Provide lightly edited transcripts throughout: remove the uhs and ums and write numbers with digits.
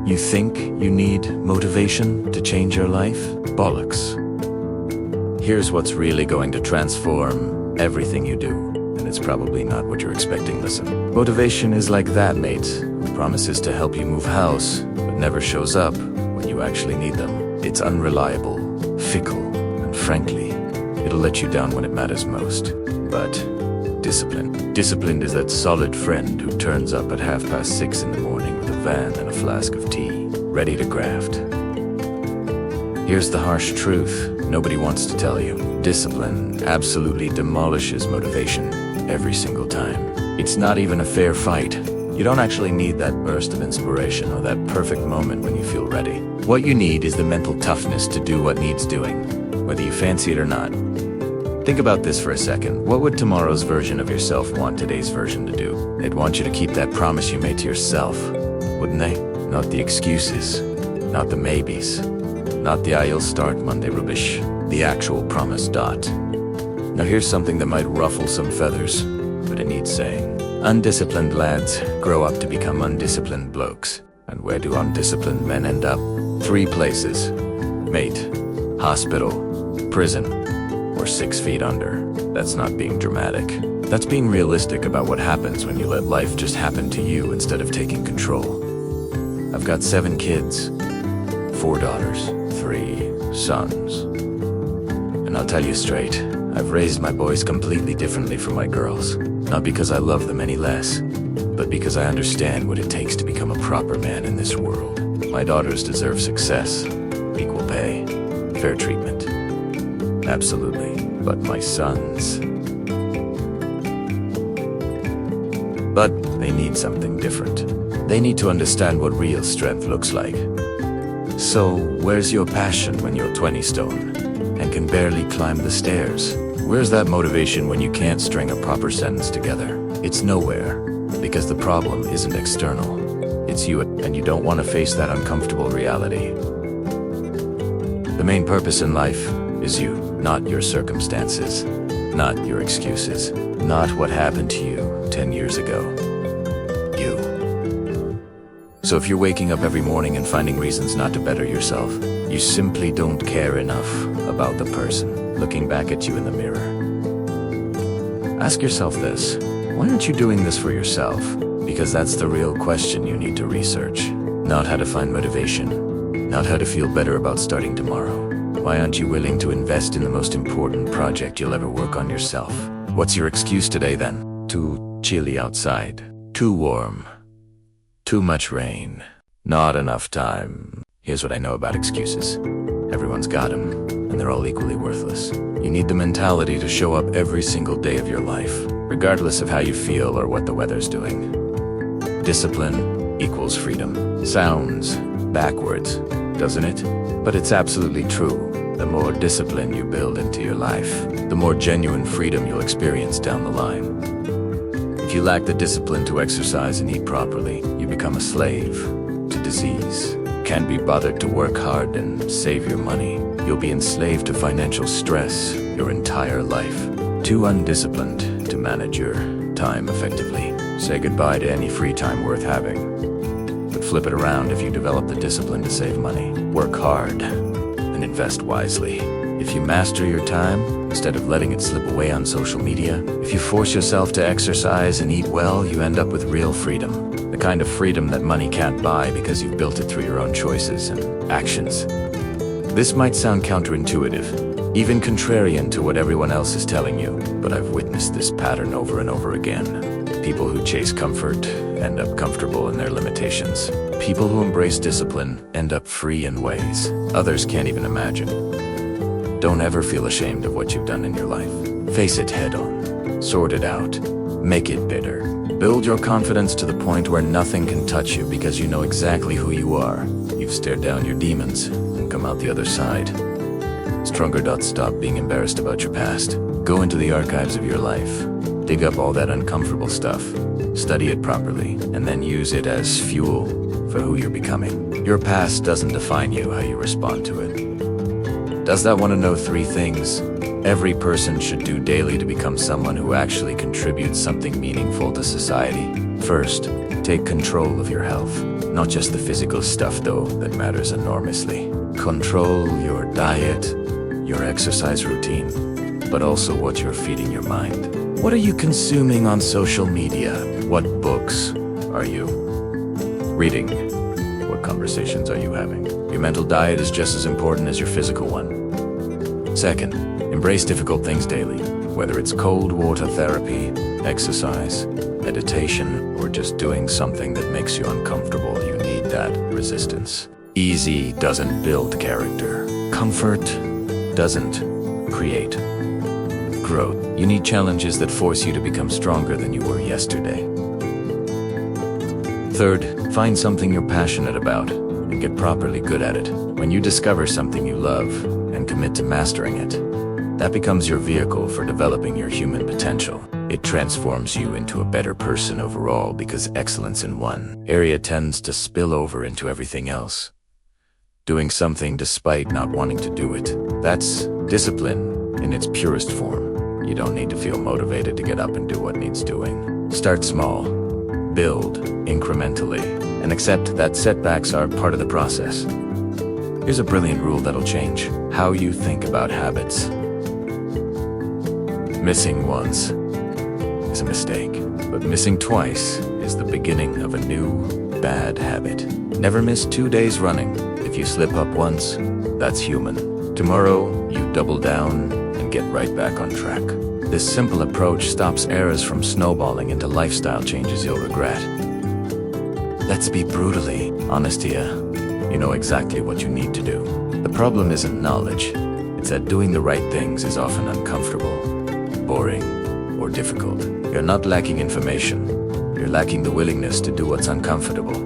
You think you need motivation to change your life? Bollocks. Here's what's really going to transform everything you do, and it's probably not what you're expecting. Listen. Motivation is like that mate who promises to help you move house, but never shows up when you actually need them. It's unreliable, fickle, and frankly, it'll let you down when it matters most. But discipline is that solid friend who turns up at 6:30 in the morning with a van and a flask of tea, ready to graft. Here's the harsh truth nobody wants to tell you. Discipline absolutely demolishes motivation every single time. It's not even a fair fight. You don't actually need that burst of inspiration or that perfect moment when you feel ready. What you need is the mental toughness to do what needs doing, whether you fancy it or not. Think about this for a second. What would tomorrow's version of yourself want today's version to do? They'd want you to keep that promise you made to yourself, wouldn't they? Not the excuses, not the maybes, not the "I'll start Monday" rubbish, the actual promise. Now here's something that might ruffle some feathers, but it needs saying. Undisciplined lads grow up to become undisciplined blokes. And where do undisciplined men end up? 3 places. Mate, hospital, prison, or 6 feet under. That's not being dramatic. That's being realistic about what happens when you let life just happen to you instead of taking control. I've got 7 kids, 4 daughters, 3 sons. And I'll tell you straight, I've raised my boys completely differently from my girls. Not because I love them any less, but because I understand what it takes to become a proper man in this world. My daughters deserve success, equal pay, fair treatment. Absolutely. But my sons... But they need something different. They need to understand what real strength looks like. So, where's your passion when you're 20 stone and can barely climb the stairs? Where's that motivation when you can't string a proper sentence together? It's nowhere, because the problem isn't external. It's you, and you don't want to face that uncomfortable reality. The main purpose in life is you, not your circumstances, not your excuses, not what happened to you 10 years ago. You. So if you're waking up every morning and finding reasons not to better yourself, you simply don't care enough about the person looking back at you in the mirror. Ask yourself this: why aren't you doing this for yourself? Because that's the real question you need to research. Not how to find motivation, not how to feel better about starting tomorrow. Why aren't you willing to invest in the most important project you'll ever work on yourself? What's your excuse today then? Too chilly outside, too warm, too much rain, not enough time. Here's what I know about excuses. Everyone's got them, and they're all equally worthless. You need the mentality to show up every single day of your life, regardless of how you feel or what the weather's doing. Discipline equals freedom. Sounds backwards, doesn't it? But it's absolutely true. The more discipline you build into your life, the more genuine freedom you'll experience down the line. If you lack the discipline to exercise and eat properly, you become a slave to disease. Can't be bothered to work hard and save your money. You'll be enslaved to financial stress your entire life. Too undisciplined to manage your time effectively. Say goodbye to any free time worth having. But flip it around if you develop the discipline to save money. Work hard and invest wisely. If you master your time, instead of letting it slip away on social media, if you force yourself to exercise and eat well, you end up with real freedom. The kind of freedom that money can't buy because you've built it through your own choices and actions. This might sound counterintuitive, even contrarian to what everyone else is telling you, but I've witnessed this pattern over and over again. People who chase comfort end up comfortable in their limitations. People who embrace discipline end up free in ways others can't even imagine. Don't ever feel ashamed of what you've done in your life. Face it head on. Sort it out. Make it bitter. Build your confidence to the point where nothing can touch you because you know exactly who you are. You've stared down your demons and come out the other side. Stronger. Stop being embarrassed about your past. Go into the archives of your life. Dig up all that uncomfortable stuff. Study it properly, and then use it as fuel for who you're becoming. Your past doesn't define you, how you respond to it. Does that want to know 3 things every person should do daily to become someone who actually contributes something meaningful to society? First, take control of your health. Not just the physical stuff, though, that matters enormously. Control your diet, your exercise routine, but also what you're feeding your mind. What are you consuming on social media? What books are you reading? What conversations are you having? Your mental diet is just as important as your physical one. Second, embrace difficult things daily. Whether it's cold water therapy, exercise, meditation, or just doing something that makes you uncomfortable, you need that resistance. Easy doesn't build character. Comfort doesn't create growth. You need challenges that force you to become stronger than you were yesterday. Third, find something you're passionate about and get properly good at it. When you discover something you love and commit to mastering it, that becomes your vehicle for developing your human potential. It transforms you into a better person overall because excellence in one area tends to spill over into everything else. Doing something despite not wanting to do it. That's discipline in its purest form. You don't need to feel motivated to get up and do what needs doing. Start small, build incrementally, and accept that setbacks are part of the process. Here's a brilliant rule that'll change how you think about habits. Missing once is a mistake, but missing twice is the beginning of a new bad habit. Never miss 2 days running. If you slip up once, that's human. Tomorrow, you double down and get right back on track. This simple approach stops errors from snowballing into lifestyle changes you'll regret. Let's be brutally honest here. You know exactly what you need to do. The problem isn't knowledge. It's that doing the right things is often uncomfortable, boring, or difficult. You're not lacking information. You're lacking the willingness to do what's uncomfortable.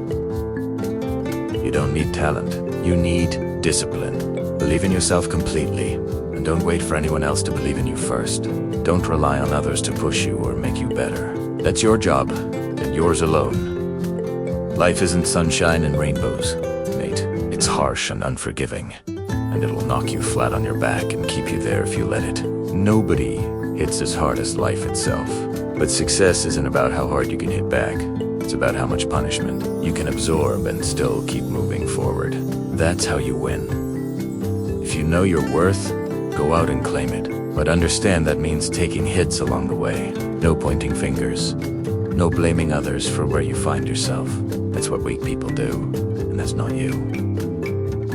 You don't need talent. You need discipline. Believe in yourself completely, and don't wait for anyone else to believe in you first. Don't rely on others to push you or make you better. That's your job, and yours alone. Life isn't sunshine and rainbows, mate. It's harsh and unforgiving, and it'll knock you flat on your back and keep you there if you let it. Nobody hits as hard as life itself. But success isn't about how hard you can hit back. It's about how much punishment you can absorb and still keep moving forward. That's how you win. If you know your worth, go out and claim it. But understand that means taking hits along the way. No pointing fingers. No blaming others for where you find yourself. That's what weak people do, and that's not you.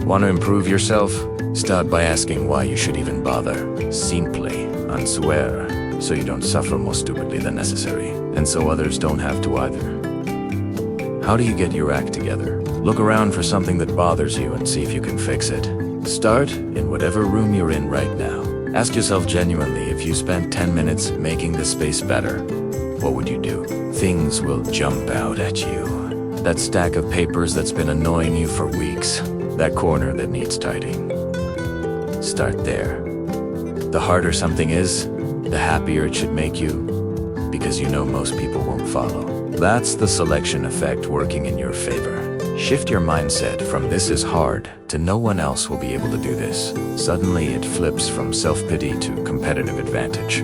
Want to improve yourself? Start by asking why you should even bother. Simply, and swear, so you don't suffer more stupidly than necessary, and so others don't have to either. How do you get your act together? Look around for something that bothers you and see if you can fix it. Start in whatever room you're in right now. Ask yourself genuinely, if you spent 10 minutes making the space better, what would you do? Things will jump out at you. That stack of papers that's been annoying you for weeks. That corner that needs tidying. Start there. The harder something is, the happier it should make you, because you know most people won't follow. That's the selection effect working in your favor. Shift your mindset from "this is hard" to "no one else will be able to do this." Suddenly it flips from self-pity to competitive advantage.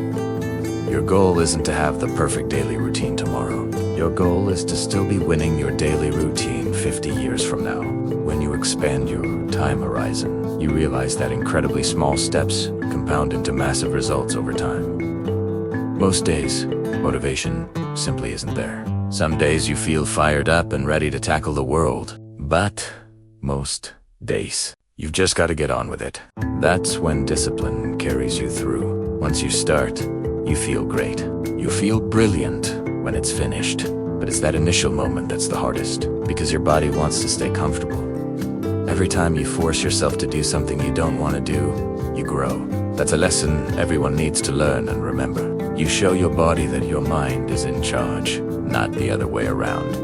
Your goal isn't to have the perfect daily routine tomorrow. Your goal is to still be winning your daily routine 50 years from now. When you expand your time horizon, you realize that incredibly small steps compound into massive results over time. Most days, motivation simply isn't there. Some days you feel fired up and ready to tackle the world. But most days, you've just got to get on with it. That's when discipline carries you through. Once you start, you feel great. You feel brilliant when it's finished. But it's that initial moment that's the hardest, because your body wants to stay comfortable. Every time you force yourself to do something you don't want to do, you grow. That's a lesson everyone needs to learn and remember. You show your body that your mind is in charge, not the other way around.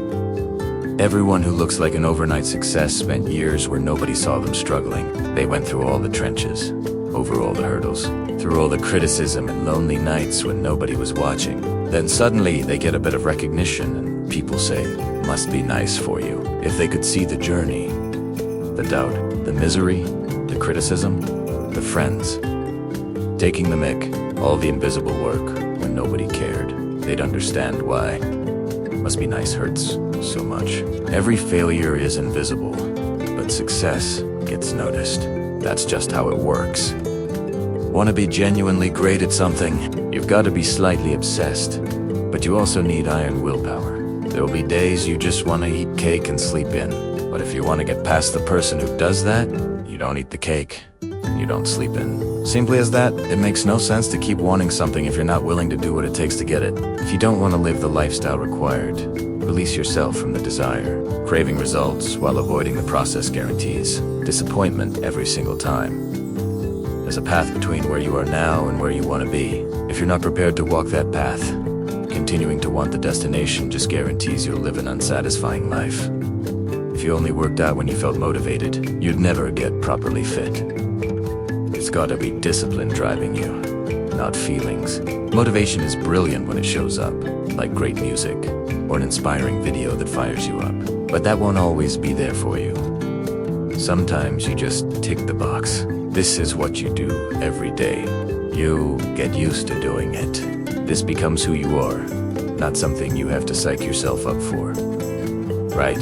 Everyone who looks like an overnight success spent years where nobody saw them struggling. They went through all the trenches, over all the hurdles, through all the criticism and lonely nights when nobody was watching. Then suddenly they get a bit of recognition and people say, "Must be nice for you." If they could see the journey, the doubt, the misery, the criticism, the friends, taking the mick, all the invisible work when nobody cared, they'd understand why. Must be nice hurts so much. Every failure is invisible, but success gets noticed. That's just how it works. Want to be genuinely great at something? You've got to be slightly obsessed, but you also need iron willpower. There will be days you just want to eat cake and sleep in, but if you want to get past the person who does that, you don't eat the cake, and you don't sleep in. Simply as that, it makes no sense to keep wanting something if you're not willing to do what it takes to get it. If you don't want to live the lifestyle required, release yourself from the desire, craving results while avoiding the process guarantees disappointment every single time. There's a path between where you are now and where you want to be. If you're not prepared to walk that path, continuing to want the destination just guarantees you'll live an unsatisfying life. If you only worked out when you felt motivated, you'd never get properly fit. It's gotta be discipline driving you, not feelings. Motivation is brilliant when it shows up, like great music, or an inspiring video that fires you up. But that won't always be there for you. Sometimes you just tick the box. This is what you do every day. You get used to doing it. This becomes who you are, not something you have to psych yourself up for. Right,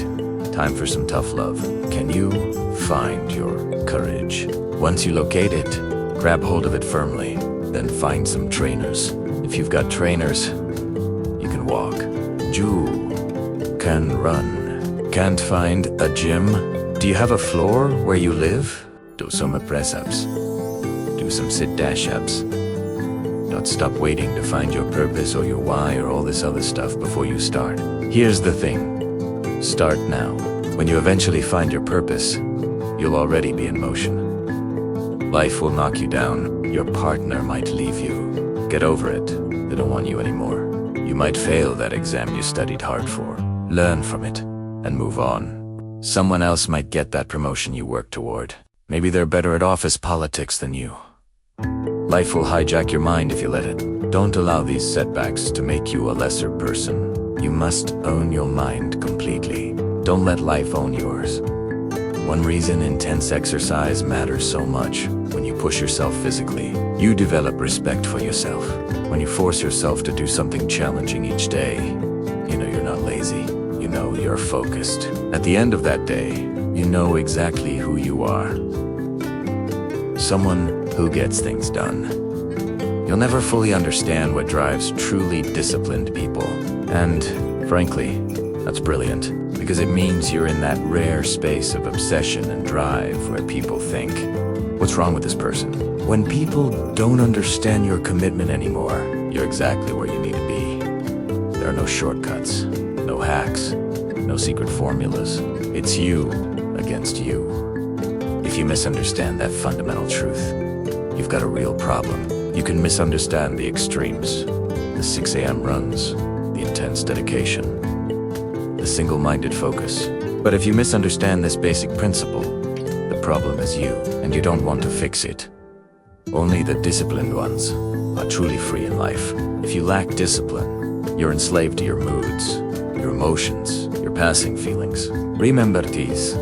time for some tough love. Can you find your courage? Once you locate it, grab hold of it firmly, then find some trainers. If you've got trainers, you can walk. You can run. Can't find a gym? Do you have a floor where you live? Do some press-ups. Do some sit-dash-ups. Don't stop waiting to find your purpose or your why or all this other stuff before you start. Here's the thing. Start now. When you eventually find your purpose, you'll already be in motion. Life will knock you down. Your partner might leave you. Get over it. They don't want you anymore. You might fail that exam you studied hard for. Learn from it and move on. Someone else might get that promotion you work toward. Maybe they're better at office politics than you. Life will hijack your mind if you let it. Don't allow these setbacks to make you a lesser person. You must own your mind completely. Don't let life own yours. One reason intense exercise matters so much: when you push yourself physically, you develop respect for yourself. When you force yourself to do something challenging each day, you know you're not lazy. You know you're focused. At the end of that day, you know exactly who you are. Someone who gets things done. You'll never fully understand what drives truly disciplined people. And, frankly, that's brilliant, because it means you're in that rare space of obsession and drive where people think, what's wrong with this person? When people don't understand your commitment anymore, you're exactly where you need to be. There are no shortcuts, no hacks, no secret formulas. It's you against you. If you misunderstand that fundamental truth, you've got a real problem. You can misunderstand the extremes, the 6 a.m. runs, the intense dedication, the single-minded focus. But if you misunderstand this basic principle, the problem is you, and you don't want to fix it. Only the disciplined ones are truly free in life. If you lack discipline, you're enslaved to your moods, your emotions, your passing feelings. Remember this,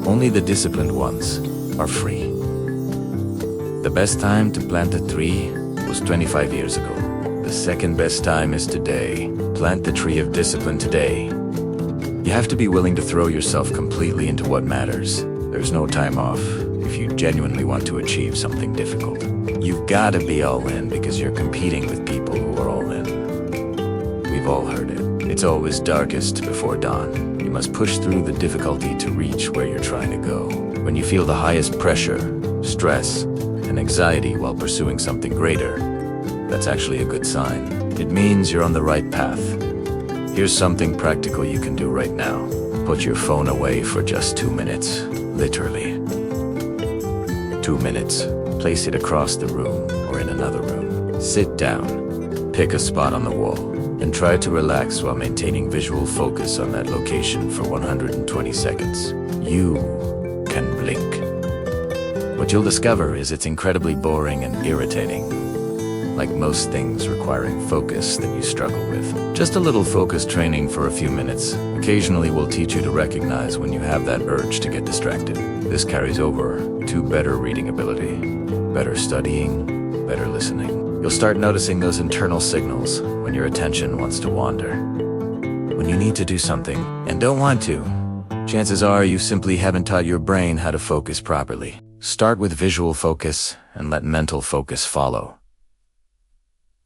only the disciplined ones are free. The best time to plant a tree was 25 years ago. The second best time is today. Plant the tree of discipline today. You have to be willing to throw yourself completely into what matters. There's no time off if you genuinely want to achieve something difficult. You've got to be all in because you're competing with people who are all in. We've all heard it. It's always darkest before dawn. You must push through the difficulty to reach where you're trying to go. When you feel the highest pressure, stress, and anxiety while pursuing something greater, that's actually a good sign. It means you're on the right path. Here's something practical you can do right now. Put your phone away for just 2 minutes, literally. 2 minutes. Place it across the room or in another room. Sit down, pick a spot on the wall, and try to relax while maintaining visual focus on that location for 120 seconds. You can blink. What you'll discover is it's incredibly boring and irritating. Like most things requiring focus that you struggle with. Just a little focus training for a few minutes occasionally will teach you to recognize when you have that urge to get distracted. This carries over to better reading ability, better studying, better listening. You'll start noticing those internal signals when your attention wants to wander. when you need to do something and don't want to, chances are you simply haven't taught your brain how to focus properly. Start with visual focus and let mental focus follow.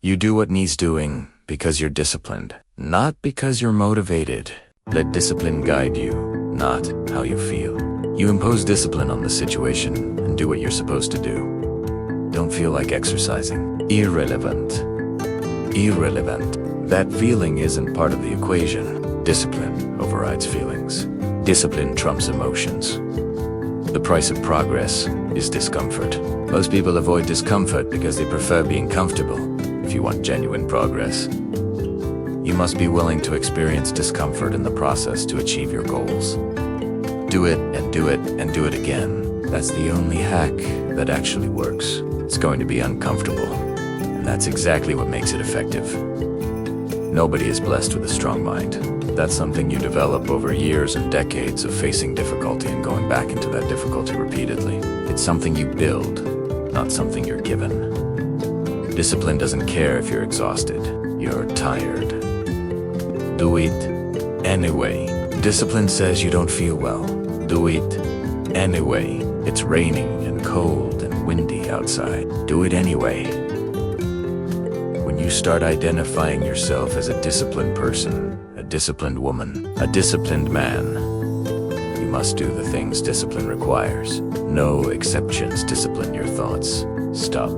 You do what needs doing because you're disciplined, not because you're motivated. Let discipline guide you, not how you feel. You impose discipline on the situation and do what you're supposed to do. Don't feel like exercising. Irrelevant. Irrelevant. That feeling isn't part of the equation. Discipline overrides feelings. Discipline trumps emotions. The price of progress is discomfort. Most people avoid discomfort because they prefer being comfortable. If you want genuine progress, you must be willing to experience discomfort in the process to achieve your goals. Do it and do it and do it again. That's the only hack that actually works. It's going to be uncomfortable, and that's exactly what makes it effective. Nobody is blessed with a strong mind. That's something you develop over years and decades of facing difficulty and going back into that difficulty repeatedly. It's something you build, not something you're given. Discipline doesn't care if you're exhausted, you're tired. Do it anyway. Discipline says you don't feel well. Do it anyway. It's raining and cold and windy outside. Do it anyway. When you start identifying yourself as a disciplined person, a disciplined woman, a disciplined man, you must do the things discipline requires. No exceptions. Discipline your thoughts. Stop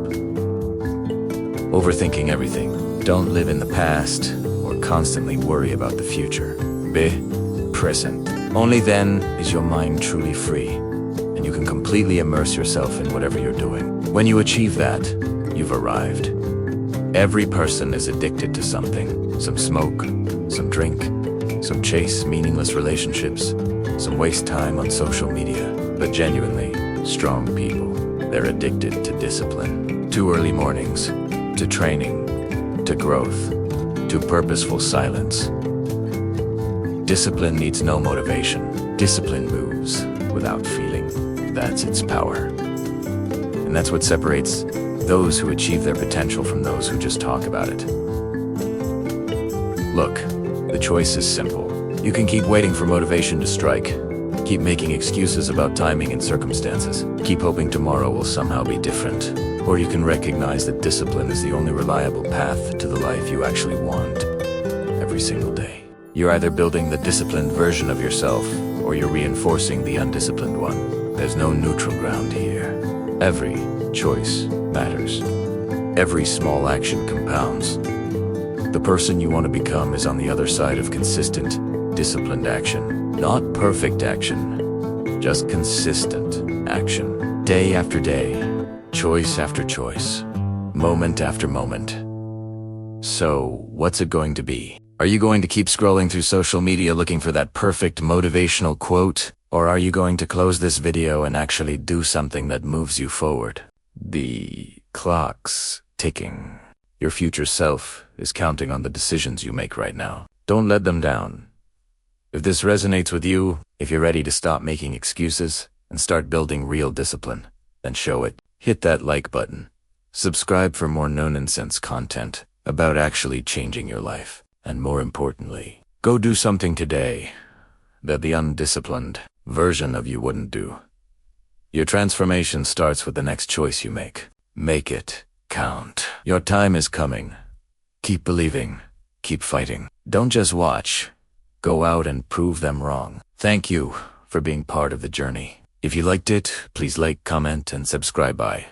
overthinking everything. Don't live in the past or constantly worry about the future. Be present. Only then is your mind truly free, and you can completely immerse yourself in whatever you're doing. When you achieve that, you've arrived. Every person is addicted to something. Some smoke, some drink, some chase meaningless relationships, some waste time on social media. But genuinely strong people, they're addicted to discipline. To early mornings, to training, to growth, to purposeful silence. Discipline needs no motivation. Discipline moves without feeling. That's its power. And that's what separates those who achieve their potential from those who just talk about it. Look, the choice is simple. You can keep waiting for motivation to strike. Keep making excuses about timing and circumstances. Keep hoping tomorrow will somehow be different. Or you can recognize that discipline is the only reliable path to the life you actually want every single day. You're either building the disciplined version of yourself, or you're reinforcing the undisciplined one. There's no neutral ground here. Every choice matters. Every small action compounds. The person you want to become is on the other side of consistent, disciplined action. Not perfect action, just consistent action. Day after day, choice after choice, moment after moment. So, what's it going to be? Are you going to keep scrolling through social media looking for that perfect motivational quote? Or are you going to close this video and actually do something that moves you forward? The clock's ticking. Your future self is counting on the decisions you make right now. Don't let them down. If this resonates with you, if you're ready to stop making excuses and start building real discipline, then show it. Hit that like button. Subscribe for more no-nonsense content about actually changing your life. And more importantly, go do something today that the undisciplined version of you wouldn't do. Your transformation starts with the next choice you make. Make it count. Your time is coming. Keep believing. Keep fighting. Don't just watch. Go out and prove them wrong. Thank you for being part of the journey. If you liked it, please like, comment, and subscribe. Bye.